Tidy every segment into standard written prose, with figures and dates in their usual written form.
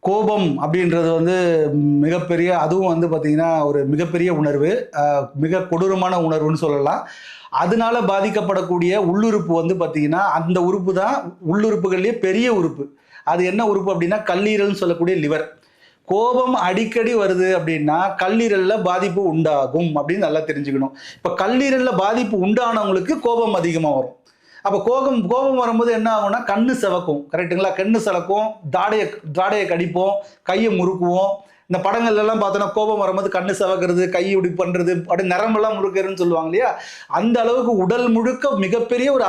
கோபம் அப்படின்றது வந்து மிகப்பெரிய அதுவும் வந்து பார்த்தீங்கன்னா, ஒரு மிகப்பெரிய உணர்வு. மிக கொடூரமான உணர்வுன்னு சொல்லலாம். அதனால பாதிக்கப்படக்கூடிய உள்ளுறுப்பு வந்து பார்த்தீங்கன்னா, அந்த உறுப்பு தான் உள்ளுறுப்புகள்லயே பெரிய உறுப்பு. அது என்ன உறுப்பு அப்படின்னா, கல்லீரல்னு சொல்லக்கூடிய லிவர். கோபம் அடிக்கடி வருது அப்படின்னா, கல்லீரல்ல பாதிப்பு உண்டாகும் அப்படின்னு நல்லா தெரிஞ்சுக்கணும். இப்ப கல்லீரல்ல பாதிப்பு உண்டானவங்களுக்கு கோபம் அதிகமா வரும். அப்ப கோபம் கோபம் வரும்போது என்ன ஆகும்னா, கண்ணு சிவக்கும். கரெக்ட்டுங்களா? கண்ணு சிவக்கும், தாடைய தாடைய கடிப்போம், கைய முறுக்குவோம். இந்த படங்கள்ல எல்லாம் பார்த்தோம்னா, கோபம் வரும்போது கண்ணு சிவக்கிறது, கை இப்படி பண்றது, அப்படியே நரம்பெல்லாம் முறுக்குறதுன்னு சொல்லுவாங்க இல்லையா? அந்த அளவுக்கு உடல் முழுக்க மிகப்பெரிய ஒரு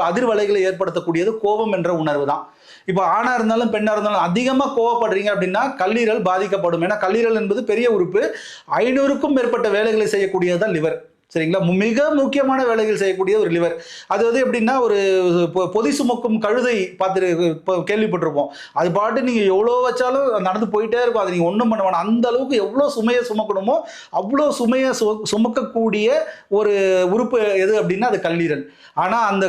அதிர்வலைகளை ஏற்படுத்தக்கூடியது கோபம் என்ற உணர்வு தான். இப்ப ஆணா இருந்தாலும், பெண்ணா இருந்தாலும் அதிகமா கோவப்படுறீங்க அப்படின்னா, கல்லீரல் பாதிக்கப்படும். ஏன்னா, கல்லீரல் என்பது பெரிய உறுப்பு. 500க்கும் மேற்பட்ட வேலைகளை செய்யக்கூடியது தான் லிவர். சரிங்களா? மிக முக்கியமான வேலைகள் செய்யக்கூடிய ஒரு லிவர். அது வந்து எப்படின்னா, ஒரு பொதி சுமக்கும் கழுதை கேள்விப்பட்டிருப்போம். அது பாட்டு நீங்க எவ்வளோ வச்சாலும் நடந்து போயிட்டே இருக்கும். அது நீங்க ஒண்ணும் பண்ண வேணாம். அந்த அளவுக்கு எவ்வளோ சுமைய சுமக்கணுமோ, அவ்வளோ சுமைய சுமக்கக்கூடிய ஒரு உறுப்பு எது அப்படின்னா, அது கல்லீரல். ஆனா அந்த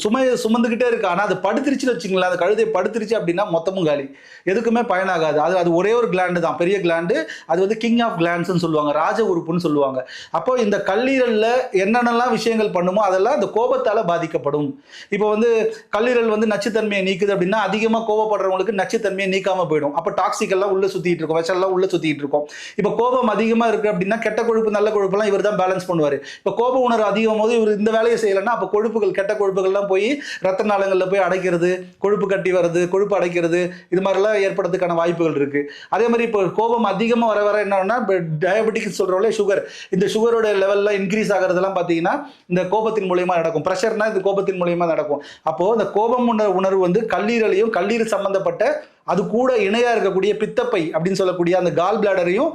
சுமைய சுமந்துகிட்டே இருக்கு. ஆனா அது படுத்துருச்சுன்னு வச்சுக்கங்களேன், அந்த கழுதை படுத்துருச்சு அப்படின்னா மொத்தமும் காலி. எதுக்குமே பயனாகாது. அது அது ஒரே ஒரு கிளாண்டு தான். பெரிய கிளாண்டு. அது வந்து கிங் ஆஃப் கிளாண்ட்ஸ்ன்னு சொல்லுவாங்க. ராஜ உறுப்புன்னு சொல்லுவாங்க. அப்போ இந்த கல்லீரல்ல என்னென்னலாம் விஷயங்கள் பண்ணுமோ, அதெல்லாம் இந்த கோபத்தால பாதிக்கப்படும். இப்போ வந்து கல்லீரல் வந்து நச்சுத்தன்மையை நீக்குது அப்படின்னா, அதிகமா கோபப்படுறவங்களுக்கு நச்சுத்தன்மையை நீக்காம போயிடும். அப்ப டாக்ஸிக் எல்லாம் உள்ள சுத்திட்டு இருக்கும். விஷம்லாம் உள்ள சுத்திட்டு இருக்கும். இப்போ கோபம் அதிகமா இருக்கு அப்படின்னா, கெட்ட கொழுப்பு, நல்ல கொழுப்பெல்லாம் இவர் தான் பேலன்ஸ் பண்ணுவாரு. இப்போ கோப உணர்வு அதிகம் போது இவர் இந்த வேலையை செய்யலைன்னா, அப்போ கொழுப்புகள், கெட்ட கொழுப்புகள்லாம் போய் ரத்த நாளங்கள்ல போய் அடைக்கிறது, கொழுப்பு கட்டி வருது, கொழுப்பு அடைக்கிறது, இது மாதிரிலாம் ஏற்படுறதுக்கான வாய்ப்புகள் இருக்கு. அதே மாதிரி இப்போ கோபம் அதிகமா வர வர என்னன்னா, டயபெட்டிக் சொல்றோம்ல, சுகர். இந்த சுகரோட லெவல்லாம் இன்க்ரீஸ் ஆகிறதெல்லாம் பார்த்தீங்கன்னா, இந்த கோபத்தின் மூலியமா நடக்கும். பிரஷர்னா இது கோபத்தின் மூலியமா நடக்கும். அப்போ இந்த கோபம் உணர்வு வந்து கல்லீரலையும், கல்லீரல் சம்பந்தப்பட்ட அது கூட இணையா இருக்கக்கூடிய பித்தப்பை அப்படின்னு சொல்லக்கூடிய அந்த கால் பிளாடரையும்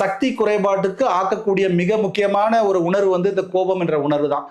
சக்தி குறைபாட்டுக்கு ஆக்கக்கூடிய மிக முக்கியமான ஒரு உணர்வு வந்து இந்த கோபம் என்ற உணர்வு தான்.